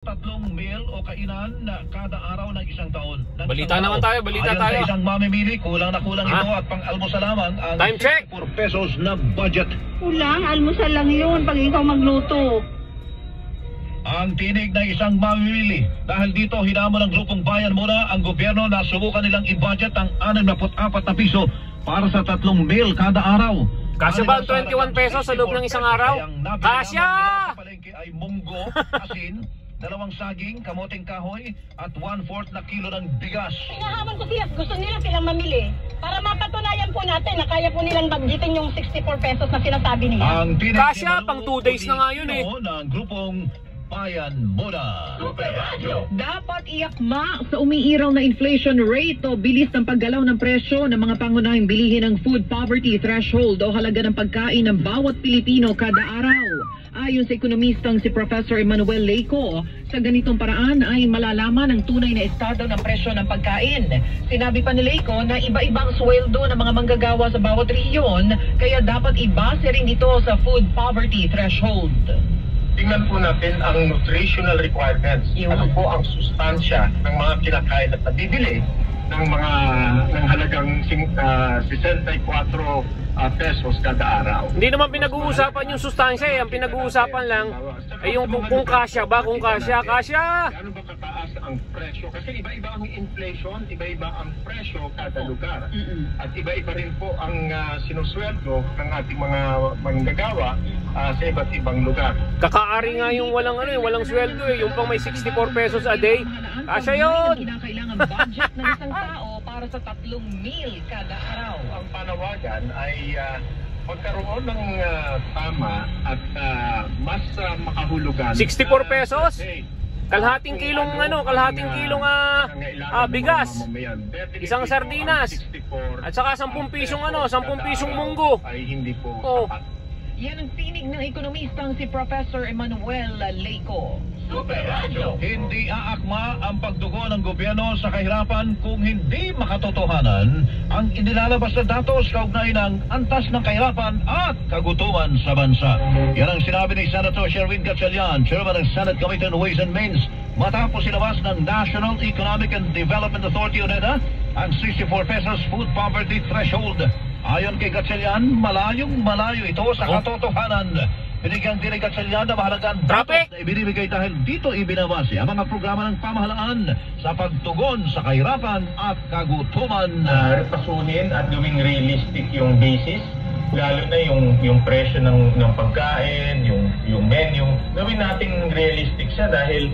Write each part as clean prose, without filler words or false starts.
3 meal o kainan na kada araw ng isang taon. Balita naman tayo, balita tayo. Ayon sa isang mamimili, kulang na kulang ito at pang-almusal lamang ang time check! 4 pesos na budget. Kulang, almusal lang yun pag ikaw magluto. Ang tinig ng isang mamimili. Dahil dito, hinamon ng grupong Bayan Muna ang gobyerno na subukan nilang i-budget ang 64 na piso para sa 3 meal kada araw. Kasya ba ang 21 pesos sa loob ng isang araw? Kasya! Ay munggo, asin, 2 saging, kamoting kahoy, at 1/4 na kilo ng bigas. Hinahamon ko sila, gusto nila silang mamili para mapatunayan po natin na kaya po nilang baggitin yung 64 pesos na sinasabi nila. Kasya, pang 2 days na nga yun eh. Ng grupong Bayan Muna. Dapat iakma sa umiiraw na inflation rate o bilis ng paggalaw ng presyo ng mga pangunahing bilihin ng food poverty threshold o halaga ng pagkain ng bawat Pilipino kada araw. Ayon sa ekonomistang si Professor Emmanuel Leico, sa ganitong paraan ay malalaman ang tunay na estado ng presyo ng pagkain. Sinabi pa ni Leico na iba-ibang sweldo ng mga manggagawa sa bawat rehiyon, kaya dapat ibase rin ito sa food poverty threshold. Tingnan po natin ang nutritional requirements. Ano po ang sustansya ng mga kinakain at nabibili ng halagang 64 pesos kada araw. Hindi naman pinag-uusapan yung sustansya eh. Ang pinag-uusapan lang ay yung kung kasya ba, kung kasya. Ano ba kataas ang presyo? Kasi iba-iba ang inflation, iba-iba ang presyo kada lugar. At iba-iba rin po ang sinusweldo ng ating mga manggagawa sa iba't ibang lugar. Kakaari nga yung walang sweldo eh. Yung pang may 64 pesos a day. Kasya yun! Kinakailangan budget ng isang tao para sa 3 meal kada araw. Ang panawagan ay magkaroon ng tama at mas makahulugan. 64 pesos? Kalahating kilong bigas, isang sardinas, at saka 10 pisong 10 pisong munggo. Ay hindi po tapat. Yan ang tinig ng ekonomistang si Professor Emmanuel Leico. Hindi aakma ang pagdugo ng gobyerno sa kahirapan kung hindi makatotohanan ang inilalabas na datos kaugnay ng antas ng kahirapan at kagutuman sa bansa. Yan ang sinabi ni Senator Sherwin Gatchalian, Chairman ng Senate Committee on Ways and Means, matapos ilabas ng National Economic and Development Authority o NEDA ang 64 pesos food poverty threshold. Ayon kay Gatchalian, malayong-malayo ito sa katotohanan. Binigyang din ni Gatchalian na mahalagang datos na ibinibigay dahil dito ibinabase ang mga programa ng pamahalaan sa pagtugon sa kahirapan at kagutuman. Repasunin at gawing realistic yung basis, lalo na yung presyo ng pagkain, yung menu. Gawin nating realistic siya dahil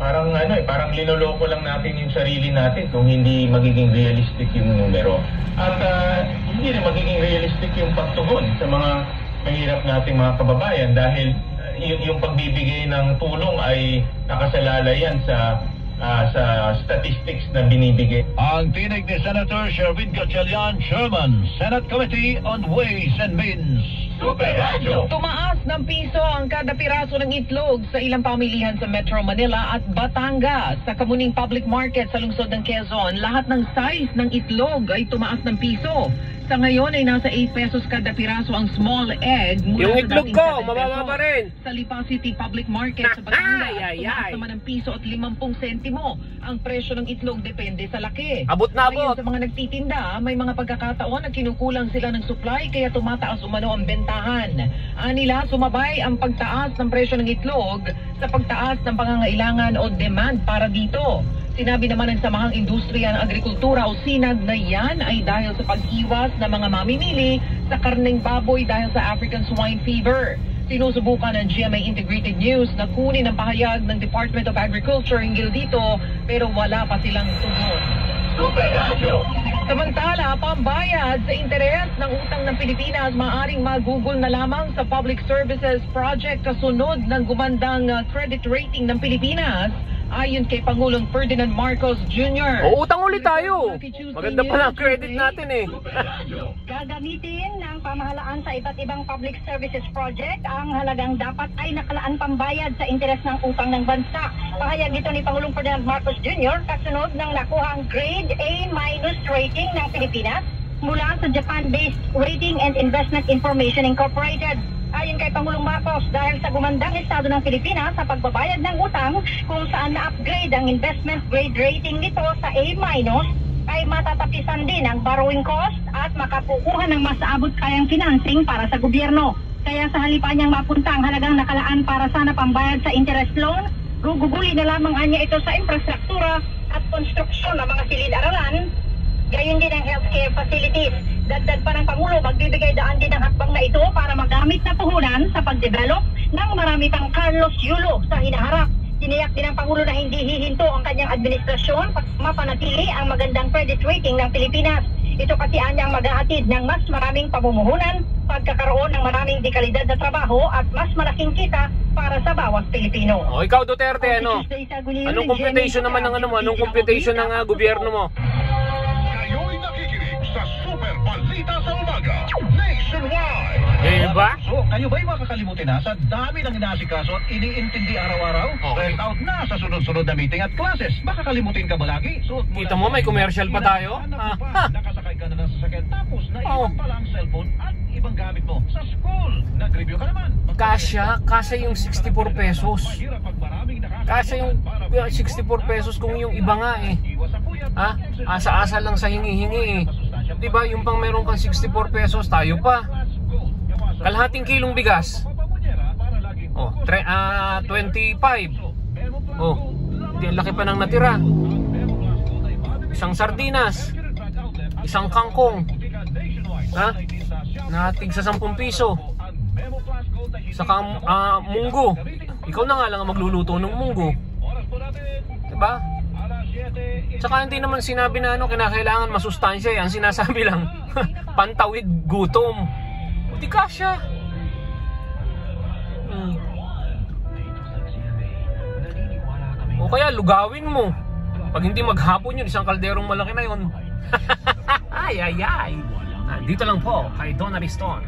parang linoloko lang natin yung sarili natin kung hindi magiging realistic yung numero. At hindi rin magiging realistic yung pagtugon sa mga mahirap nating mga kababayan dahil yung pagbibigay ng tulong ay nakasalalay yan sa statistics na binibigay. Ang tinig ni Senator Sherwin Gatchalian, Chairman, Senate Committee on Ways and Means. Tumaas ng piso ang kada piraso ng itlog sa ilang pamilihan sa Metro Manila at Batangas. Sa Kamuning Public Market sa lungsod ng Quezon, lahat ng size ng itlog ay tumaas ng piso. Sa ngayon ay nasa 8 pesos kada piraso ang small egg. Yung itlog ko, mababa pa rin. Sa Lipa City Public Market sa Batangas, tumaas naman ng piso at 50 sentimo. Ang presyo ng itlog depende sa laki. Abot na abot. Sa mga nagtitinda, may mga pagkakataon na kinukulang sila ng supply kaya tumataas umano ang bentahan. Anila, sumabay ang pagtaas ng presyo ng itlog sa pagtaas ng pangangailangan o demand para dito. Sinabi naman ng Samahang Industriya ng Agrikultura o SINAG na yan ay dahil sa pag-iwas ng mga mamimili sa karneng baboy dahil sa African Swine Fever. Sinusubukan ng GMA Integrated News na kunin ang pahayag ng Department of Agriculture hinggil dito pero wala pa silang tugon. Samantala, pambayad sa interes ng utang ng Pilipinas maaring magugol na lamang sa Public Services Project kasunod ng gumandang credit rating ng Pilipinas. Ayon kay Pangulong Ferdinand Marcos Jr. Utang ulit tayo. Maganda pala ang credit natin eh. Gagamitin ng pamahalaan sa iba't ibang public services project ang halagang dapat ay nakalaan pambayad sa interes ng utang ng bansa. Pahayag ito ni Pangulong Ferdinand Marcos Jr. kasunod ng nakuhang grade A- rating ng Pilipinas mula sa Japan-based Rating and Investment Information Incorporated. Ayon kay Pangulong Marcos, dahil sa gumandang estado ng Pilipinas sa pagbabayad ng utang kung saan na-upgrade ang investment grade rating nito sa A- ay matatapisan din ang borrowing cost at makakukuha ng mas abot kayang financing para sa gobyerno. Kaya sa halipan niyang mapunta ang halagang nakalaan para sana pambayad sa interest loan, guguguli na lamang anya ito sa infrastruktura at konstruksyon ng mga silid-aralan, gayon din ang healthcare facilities. Dagdag pa ng Pangulo, magbibigay daan din ang hakbang na ito para magamit na puhunan sa pagdevelop ng marami pang Carlos Yulo sa hinaharap. Tiniyak din ng Pangulo na hindi hihinto ang kanyang administrasyon para mapanatili ang magandang credit rating ng Pilipinas. Ito kasi anyang maghahatid ng mas maraming pamumuhunan, pagkakaroon ng maraming dekalidad na trabaho at mas malaking kita para sa bawat Pilipino. O ikaw Duterte, ano? Anong computation naman ng ano mo? Anong computation ng gobyerno mo? Kayo'y nakikinig sa Super Balita sa Umaga Nationwide. Diba? So, kayo ba'y makakalimutin na sa dami ng inaasikaso at iniintindi araw-araw? Okay. Rest out na sa sunod-sunod na meeting at classes. Makakalimutin ka ba lagi? So, Kita mo, may commercial pa tayo. Nakasakay ka na ng sasakyan tapos naiwan pala ang cellphone at ibang gamit mo sa school. Nag-review ka naman. Kasya yung 64 pesos. Mahirap pag maraming Kasya yung 64 pesos kung yung iba nga eh. Ha? Asa-asa lang sa hingi-hingi eh. Diba, yung pang meron kang 64 pesos, tayo pa. Kalahating kilong bigas. Oh, 25. Oh, di laki pa nang natira. Isang sardinas. Isang kangkong. Ha? Natig sa 10 piso. Saka munggo. Ikaw na nga lang ang magluluto ng munggo. Diba? Saka hindi naman sinabi na ano, kinakailangan masustansya. Ang sinasabi lang, pantawid gutom. Di kasya. O kaya lugawin mo. Pag hindi maghapon yun, isang kalderong malaki na yun. Ay. Dito lang po kay Don Ariston,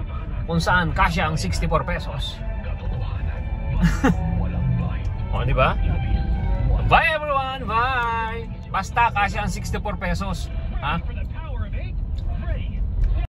kung saan kasya ang 64 pesos. O, di ba? Bye everyone, bye! Basta kasya ang 64 pesos. Ha?